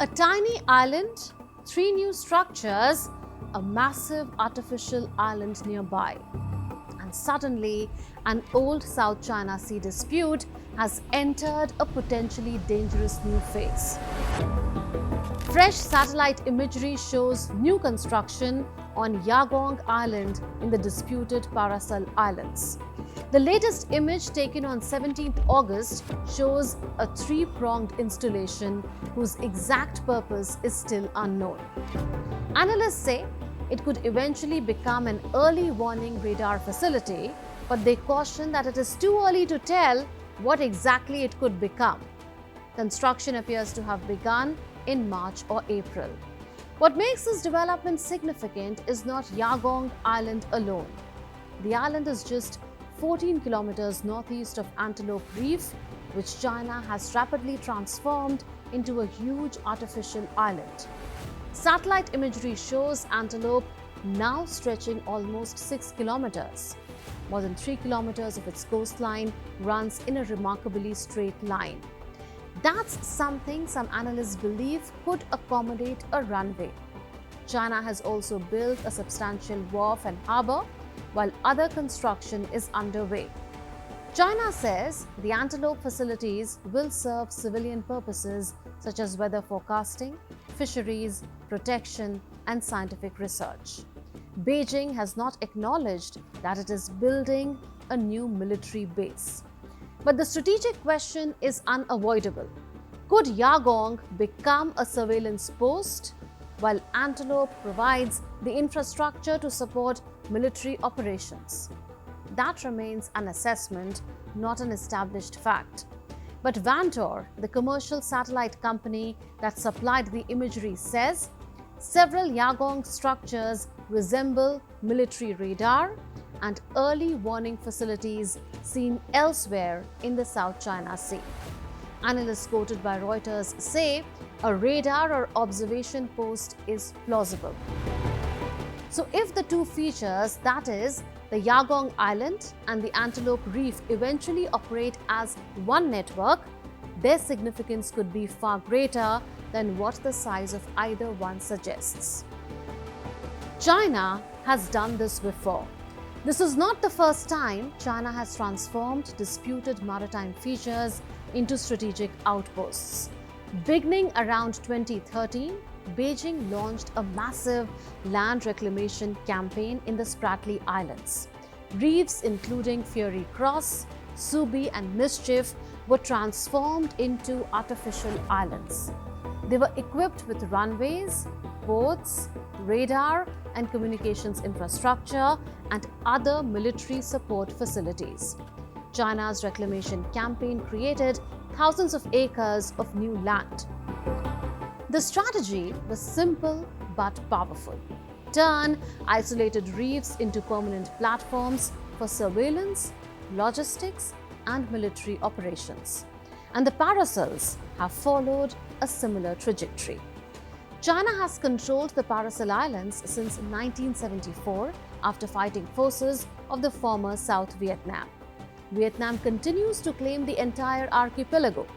A tiny island, three new structures, a massive artificial island nearby. And suddenly, an old South China Sea dispute has entered a potentially dangerous new phase. Fresh satellite imagery shows new construction on Yagong Island in the disputed Paracel Islands. The latest image taken on 17th August shows a three-pronged installation whose exact purpose is still unknown. Analysts say it could eventually become an early warning radar facility, but they caution that it is too early to tell what exactly it could become. Construction appears to have begun in March or April. What makes this development significant is not Yagong Island alone. The island is just 14 kilometers northeast of Antelope Reef, which China has rapidly transformed into a huge artificial island. Satellite imagery shows Antelope now stretching almost 6 kilometers. More than 3 kilometers of its coastline runs in a remarkably straight line. That's something some analysts believe could accommodate a runway. China has also built a substantial wharf and harbour, while other construction is underway. China says the Antelope facilities will serve civilian purposes such as weather forecasting, fisheries, protection, and scientific research. Beijing has not acknowledged that it is building a new military base. But the strategic question is unavoidable. Could Yagong become a surveillance post, while Antelope provides the infrastructure to support military operations? That remains an assessment, not an established fact. But Vantor, the commercial satellite company that supplied the imagery, says several Yagong structures resemble military radar and early warning facilities seen elsewhere in the South China Sea. Analysts quoted by Reuters say a radar or observation post is plausible. So if the two features, that is, the Yagong Island and the Antelope Reef, eventually operate as one network, their significance could be far greater than what the size of either one suggests. China has done this before. This is not the first time China has transformed disputed maritime features into strategic outposts. Beginning around 2013, Beijing launched a massive land reclamation campaign in the Spratly Islands. Reefs including Fiery Cross, Subi, and Mischief were transformed into artificial islands. They were equipped with runways, boats, radar and communications infrastructure, and other military support facilities. China's reclamation campaign created thousands of acres of new land. The strategy was simple but powerful. Turn isolated reefs into permanent platforms for surveillance, logistics, and military operations. And the Paracels have followed a similar trajectory. China has controlled the Paracel Islands since 1974 after fighting forces of the former South Vietnam. Vietnam continues to claim the entire archipelago.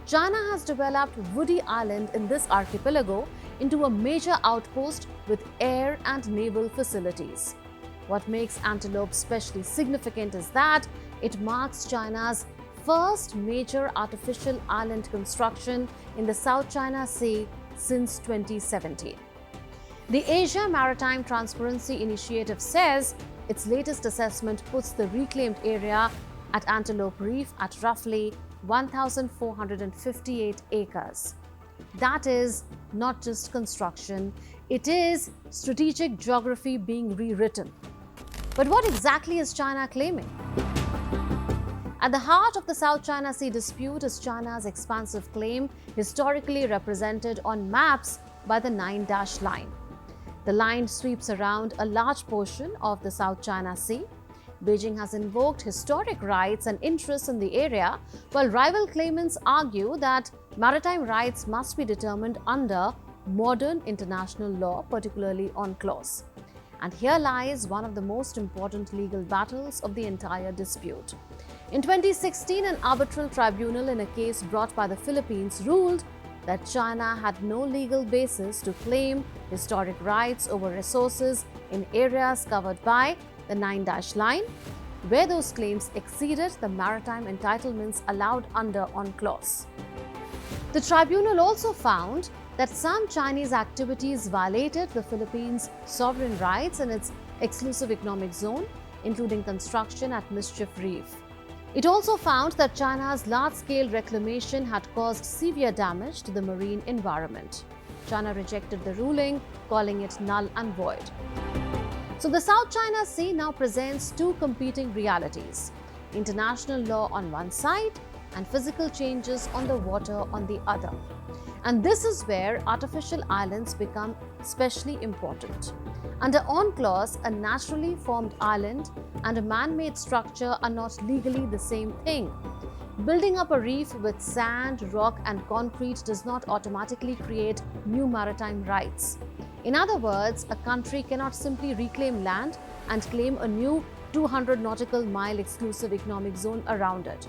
China has developed Woody Island in this archipelago into a major outpost with air and naval facilities. What makes Antelope especially significant is that it marks China's first major artificial island construction in the South China Sea since 2017. The Asia Maritime Transparency Initiative says its latest assessment puts the reclaimed area at Antelope Reef at roughly 1,458 acres. That is not just construction, it is strategic geography being rewritten. But what exactly is China claiming? At the heart of the South China Sea dispute is China's expansive claim, historically represented on maps by the 9-dash line. The line sweeps around a large portion of the South China Sea. Beijing has invoked historic rights and interests in the area, while rival claimants argue that maritime rights must be determined under modern international law, particularly UNCLOS. And here lies one of the most important legal battles of the entire dispute. In 2016, an arbitral tribunal in a case brought by the Philippines ruled that China had no legal basis to claim historic rights over resources in areas covered by the 9-dash line, where those claims exceeded the maritime entitlements allowed under UNCLOS. The tribunal also found that some Chinese activities violated the Philippines' sovereign rights in its exclusive economic zone, including construction at Mischief Reef. It also found that China's large-scale reclamation had caused severe damage to the marine environment. China rejected the ruling, calling it null and void. So the South China Sea now presents two competing realities: international law on one side and physical changes on the water on the other. And this is where artificial islands become especially important. Under UNCLOS, a naturally formed island and a man-made structure are not legally the same thing. Building up a reef with sand, rock and concrete does not automatically create new maritime rights. In other words, a country cannot simply reclaim land and claim a new 200 nautical mile exclusive economic zone around it.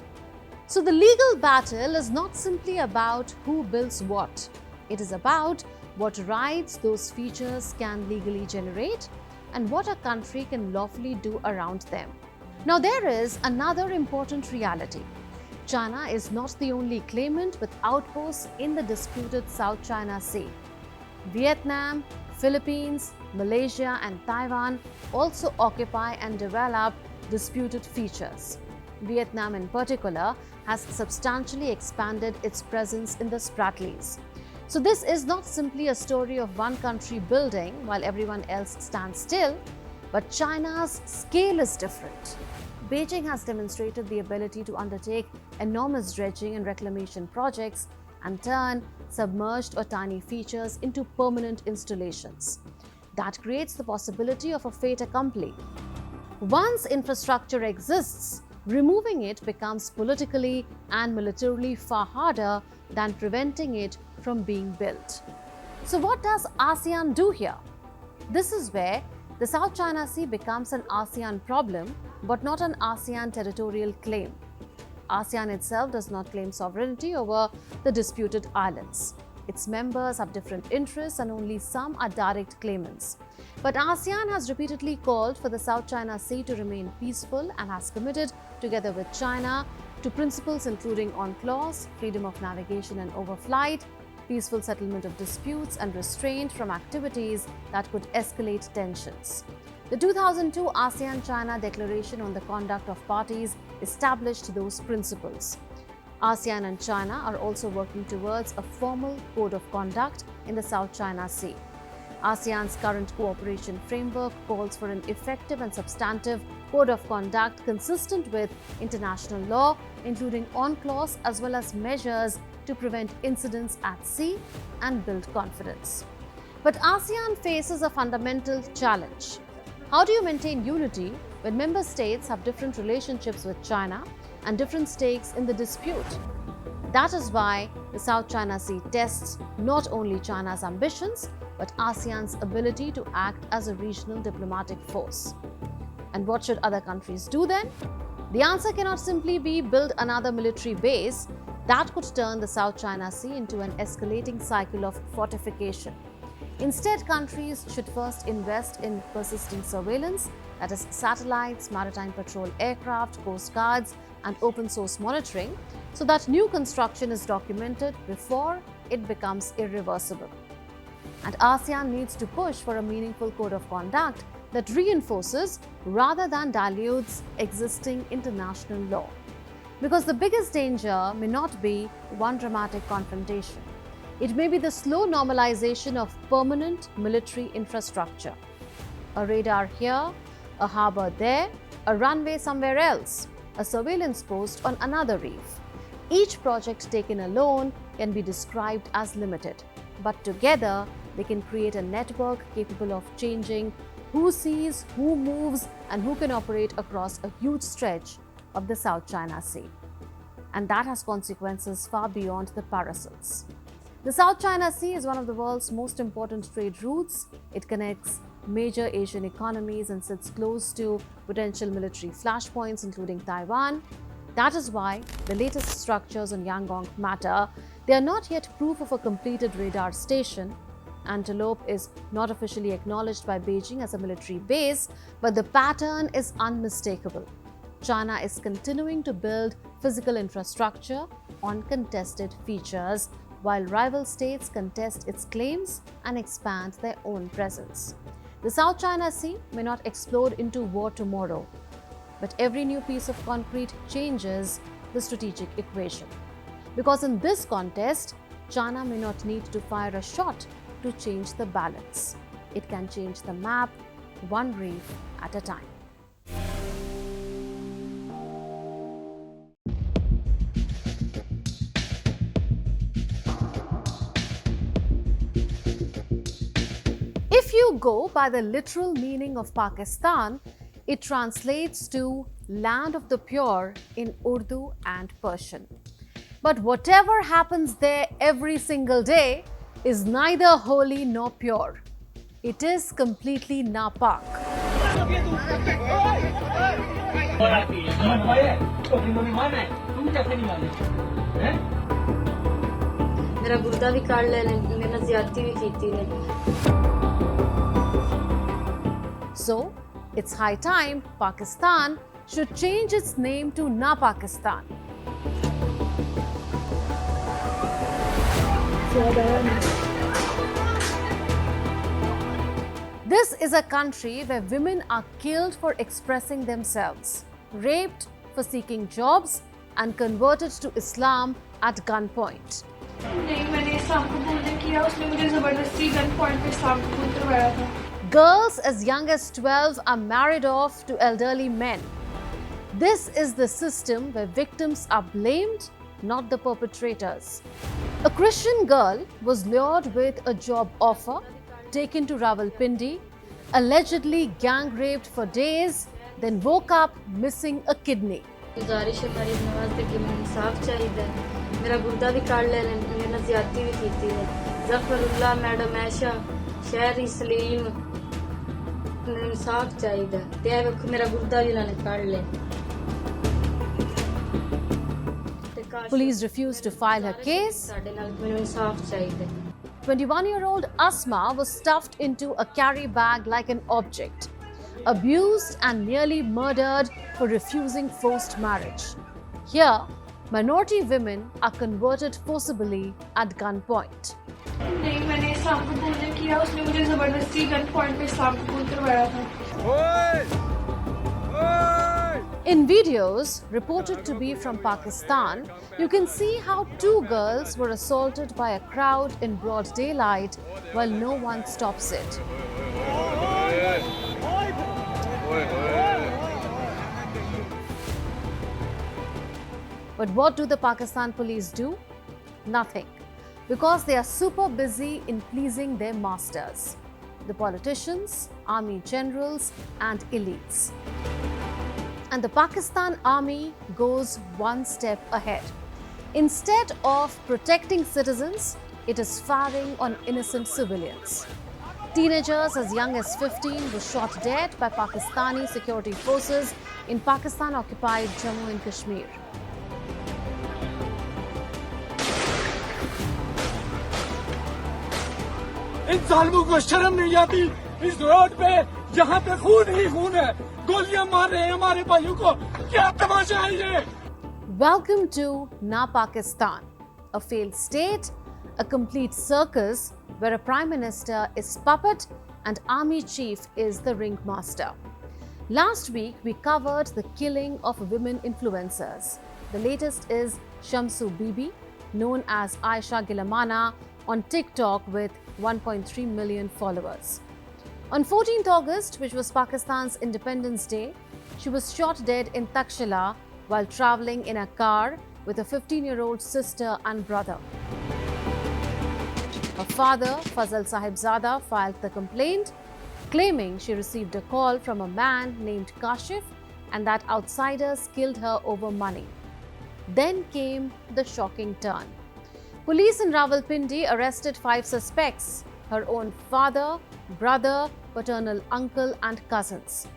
So the legal battle is not simply about who builds what. It is about what rights those features can legally generate and what a country can lawfully do around them. Now there is another important reality. China is not the only claimant with outposts in the disputed South China Sea. Vietnam, Philippines, Malaysia and Taiwan also occupy and develop disputed features. Vietnam in particular has substantially expanded its presence in the Spratlys. So this is not simply a story of one country building while everyone else stands still, but China's scale is different. Beijing has demonstrated the ability to undertake enormous dredging and reclamation projects and turn submerged or tiny features into permanent installations. That creates the possibility of a fait accompli. Once infrastructure exists, removing it becomes politically and militarily far harder than preventing it from being built. So what does ASEAN do here? This is where the South China Sea becomes an ASEAN problem, but not an ASEAN territorial claim. ASEAN itself does not claim sovereignty over the disputed islands. Its members have different interests and only some are direct claimants. But ASEAN has repeatedly called for the South China Sea to remain peaceful and has committed, together with China, to principles including UNCLOS, freedom of navigation and overflight, peaceful settlement of disputes and restraint from activities that could escalate tensions. The 2002 ASEAN-China Declaration on the Conduct of Parties established those principles. ASEAN and China are also working towards a formal code of conduct in the South China Sea. ASEAN's current cooperation framework calls for an effective and substantive code of conduct consistent with international law, including UNCLOS, as well as measures to prevent incidents at sea and build confidence. But ASEAN faces a fundamental challenge. How do you maintain unity when member states have different relationships with China and different stakes in the dispute? That is why the South China Sea tests not only China's ambitions, but ASEAN's ability to act as a regional diplomatic force. And what should other countries do then? The answer cannot simply be build another military base. That could turn the South China Sea into an escalating cycle of fortification. Instead, countries should first invest in persistent surveillance, that is, satellites, maritime patrol aircraft, coast guards, and open source monitoring, so that new construction is documented before it becomes irreversible. And ASEAN needs to push for a meaningful code of conduct that reinforces rather than dilutes existing international law. Because the biggest danger may not be one dramatic confrontation. It may be the slow normalization of permanent military infrastructure. A radar here, a harbour there, a runway somewhere else, a surveillance post on another reef. Each project taken alone can be described as limited, but together they can create a network capable of changing who sees, who moves, and who can operate across a huge stretch of the South China Sea. And that has consequences far beyond the Paracels. The South China Sea is one of the world's most important trade routes. It connects major Asian economies and sits close to potential military flashpoints, including Taiwan. That is why the latest structures on Yagong matter. They are not yet proof of a completed radar station. Antelope is not officially acknowledged by Beijing as a military base, but the pattern is unmistakable. China is continuing to build physical infrastructure on contested features, while rival states contest its claims and expand their own presence. The South China Sea may not explode into war tomorrow, but every new piece of concrete changes the strategic equation. Because in this contest, China may not need to fire a shot to change the balance. It can change the map one reef at a time. If you go by the literal meaning of Pakistan, it translates to land of the pure in Urdu and Persian. But whatever happens there every single day is neither holy nor pure. It is completely napak. So, it's high time Pakistan should change its name to Na Pakistan. This is a country where women are killed for expressing themselves, raped for seeking jobs, and converted to Islam at gunpoint. Girls as young as 12 are married off to elderly men. This is the system where victims are blamed, not the perpetrators. A Christian girl was lured with a job offer, taken to Rawalpindi, allegedly gang raped for days, then woke up missing a kidney. Police refused to file her case. 21-year-old Asma was stuffed into a carry bag like an object, abused and nearly murdered for refusing forced marriage. Here, minority women are converted forcibly at gunpoint. In videos reported to be from Pakistan, you can see how two girls were assaulted by a crowd in broad daylight while no one stops it. But what do the Pakistan police do? Nothing, because they are super busy in pleasing their masters, the politicians, army generals, and elites. And the Pakistan army goes one step ahead. Instead of protecting citizens, it is firing on innocent civilians. Teenagers as young as 15 were shot dead by Pakistani security forces in Pakistan-occupied Jammu and Kashmir. इन जालिमों को शर्म नहीं आती इस road पे यहाँ पे खून ही खून है गोलियां मार रहे हैं हमारे भाइयों को क्या तमाशा है ये Welcome to Na Pakistan, a failed state, a complete circus where a prime minister is puppet and army chief is the ringmaster. Last week we covered the killing of women influencers. The latest is Shamsu Bibi, known as Aisha Gilamana, on TikTok with 1.3 million followers. On 14th August, which was Pakistan's Independence Day, she was shot dead in Takshila while travelling in a car with a 15-year-old sister and brother. Her father, Fazal Sahibzada, filed the complaint, claiming she received a call from a man named Kashif and that outsiders killed her over money. Then came the shocking turn. Police in Rawalpindi arrested 5 suspects, her own father, brother, paternal uncle and cousins.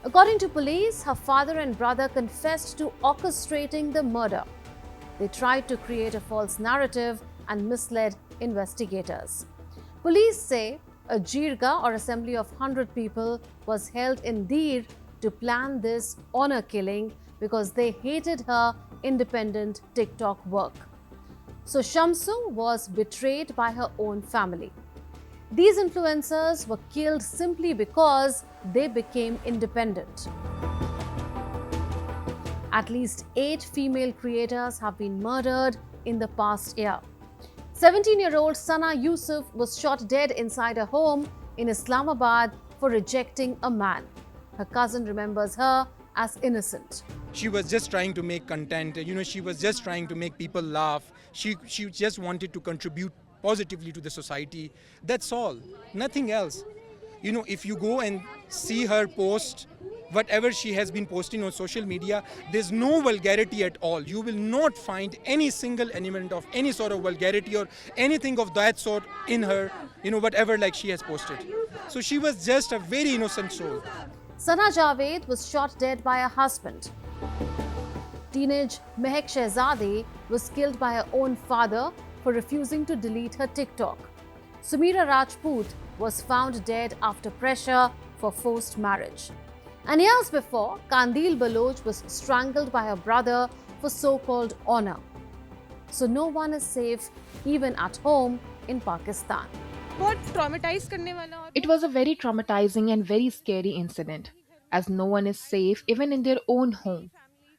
According to police, her father and brother confessed to orchestrating the murder. They tried to create a false narrative and misled investigators. Police say a jirga or assembly of 100 people was held in Dir to plan this honor killing because they hated her independent TikTok work. So Shamsu was betrayed by her own family. These influencers were killed simply because they became independent. At least 8 female creators have been murdered in the past year. 17-year-old Sana Yusuf was shot dead inside a home in Islamabad for rejecting a man. Her cousin remembers her as innocent. She was just trying to make content, she was just trying to make people laugh. She just wanted to contribute positively to the society. That's all, nothing else. If you go and see her post, whatever she has been posting on social media, there's no vulgarity at all. You will not find any single element of any sort of vulgarity or anything of that sort in her, whatever like she has posted. So she was just a very innocent soul. Sana Javed was shot dead by her husband. Teenage Mehek Shehzade was killed by her own father for refusing to delete her TikTok. Sumeera Rajput was found dead after pressure for forced marriage. And years before, Kandil Baloch was strangled by her brother for so-called honor. So no one is safe even at home in Pakistan. It was a very traumatizing and very scary incident, as no one is safe even in their own home.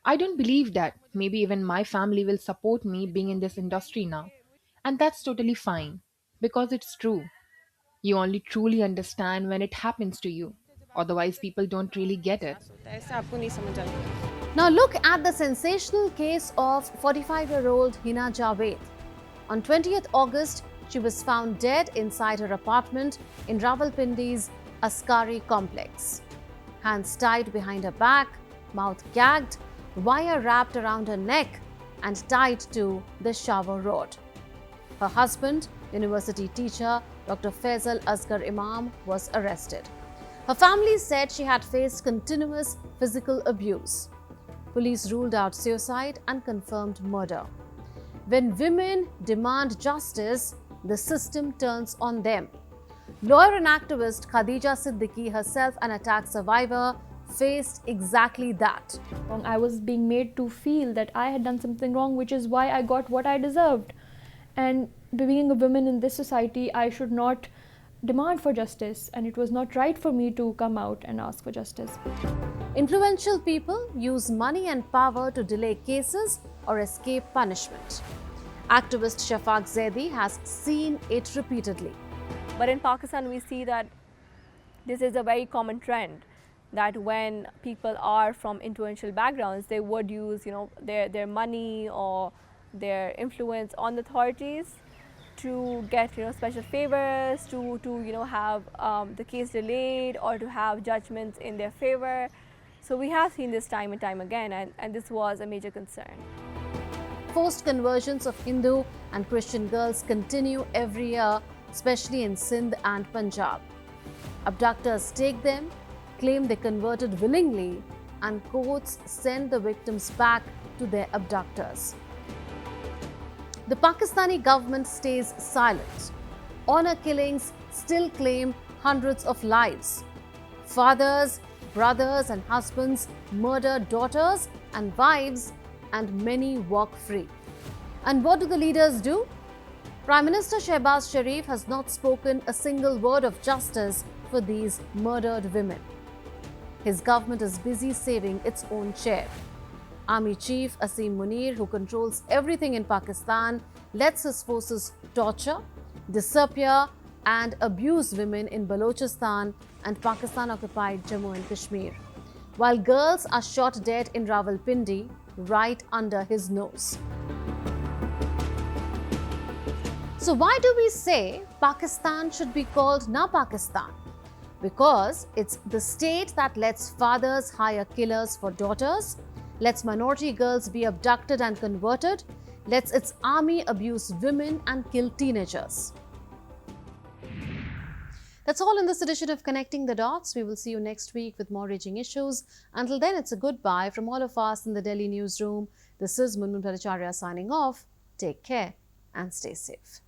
I don't believe that. Maybe even my family will support me being in this industry now. And that's totally fine, because it's true. You only truly understand when it happens to you. Otherwise, people don't really get it. Now look at the sensational case of 45-year-old Hina Javed. On 20th August, she was found dead inside her apartment in Rawalpindi's Askari complex. Hands tied behind her back, mouth gagged, wire wrapped around her neck and tied to the shower rod. Her husband, university teacher Dr. Faisal Asghar Imam, was arrested. Her family said she had faced continuous physical abuse. Police ruled out suicide and confirmed murder. When women demand justice, the system turns on them. Lawyer and activist Khadija Siddiqui, herself an attack survivor, faced exactly that. I was being made to feel that I had done something wrong, which is why I got what I deserved. And being a woman in this society, I should not demand for justice, and it was not right for me to come out and ask for justice. Influential people use money and power to delay cases or escape punishment. Activist Shafaq Zaidi has seen it repeatedly. But in Pakistan, we see that this is a very common trend, that when people are from influential backgrounds, they would use, their money or their influence on the authorities to get, special favors, to have the case delayed or to have judgments in their favor. So we have seen this time and time again, and this was a major concern. Forced conversions of Hindu and Christian girls continue every year, especially in Sindh and Punjab. Abductors take them, claim they converted willingly, and courts send the victims back to their abductors. The Pakistani government stays silent. Honor killings still claim hundreds of lives. Fathers, brothers and husbands murder daughters and wives, and many walk free. And what do the leaders do? Prime Minister Shehbaz Sharif has not spoken a single word of justice for these murdered women. His government is busy saving its own chair. Army Chief Asim Munir, who controls everything in Pakistan, lets his forces torture, disappear and abuse women in Balochistan and Pakistan-occupied Jammu and Kashmir, while girls are shot dead in Rawalpindi right under his nose. So why do we say Pakistan should be called Na Pakistan? Because it's the state that lets fathers hire killers for daughters, lets minority girls be abducted and converted, lets its army abuse women and kill teenagers. That's all in this edition of Connecting the Dots. We will see you next week with more raging issues. Until then, it's a goodbye from all of us in the Delhi newsroom. This is Munmun Bhattacharya signing off. Take care and stay safe.